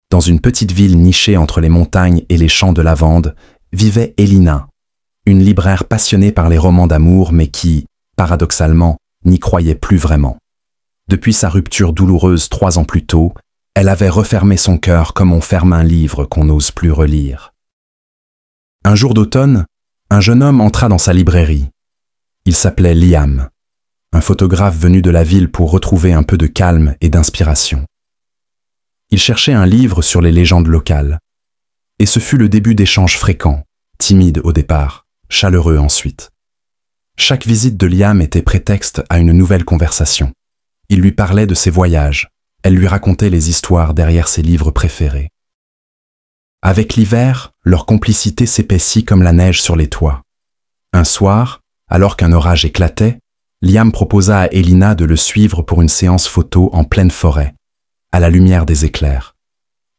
dans une petite ville nichée entre les montagnes et les champs de lavande, vivait Elina, une libraire passionnée par les romans d'amour mais qui, paradoxalement, n'y croyait plus vraiment. Depuis sa rupture douloureuse 3 ans plus tôt, elle avait refermé son cœur comme on ferme un livre qu'on n'ose plus relire. Un jour d'automne, un jeune homme entra dans sa librairie. Il s'appelait Liam, un photographe venu de la ville pour retrouver un peu de calme et d'inspiration. Il cherchait un livre sur les légendes locales. Et ce fut le début d'échanges fréquents, timides au départ, chaleureux ensuite. Chaque visite de Liam était prétexte à une nouvelle conversation. Il lui parlait de ses voyages, elle lui racontait les histoires derrière ses livres préférés. Avec l'hiver, leur complicité s'épaissit comme la neige sur les toits. Un soir, alors qu'un orage éclatait, Liam proposa à Elina de le suivre pour une séance photo en pleine forêt, à la lumière des éclairs.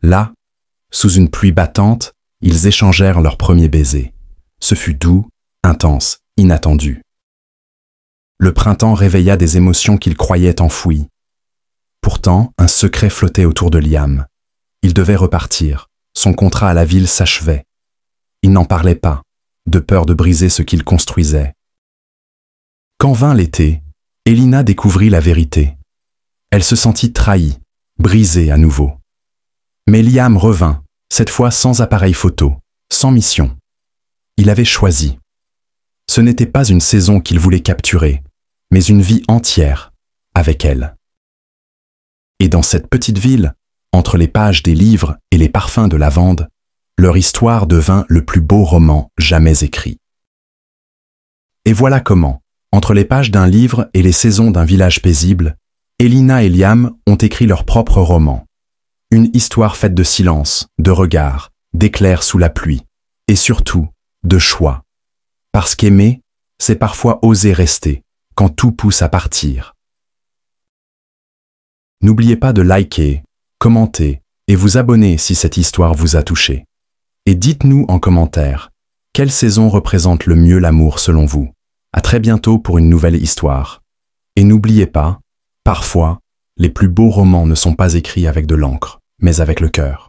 Là, sous une pluie battante, ils échangèrent leur premier baiser. Ce fut doux, intense, inattendu. Le printemps réveilla des émotions qu'il croyait enfouies. Pourtant, un secret flottait autour de Liam. Il devait repartir. Son contrat à la ville s'achevait. Il n'en parlait pas, de peur de briser ce qu'il construisait. Quand vint l'été, Elina découvrit la vérité. Elle se sentit trahie, brisée à nouveau. Mais Liam revint, cette fois sans appareil photo, sans mission. Il avait choisi. Ce n'était pas une saison qu'il voulait capturer, mais une vie entière, avec elle. Et dans cette petite ville, entre les pages des livres et les parfums de lavande, leur histoire devint le plus beau roman jamais écrit. Et voilà comment, entre les pages d'un livre et les saisons d'un village paisible, Elina et Liam ont écrit leur propre roman. Une histoire faite de silence, de regards, d'éclairs sous la pluie, et surtout, de choix. Parce qu'aimer, c'est parfois oser rester, quand tout pousse à partir. N'oubliez pas de liker, commenter et vous abonner si cette histoire vous a touché. Et dites-nous en commentaire, quelle saison représente le mieux l'amour selon vous? À très bientôt pour une nouvelle histoire. Et n'oubliez pas, parfois, les plus beaux romans ne sont pas écrits avec de l'encre, mais avec le cœur.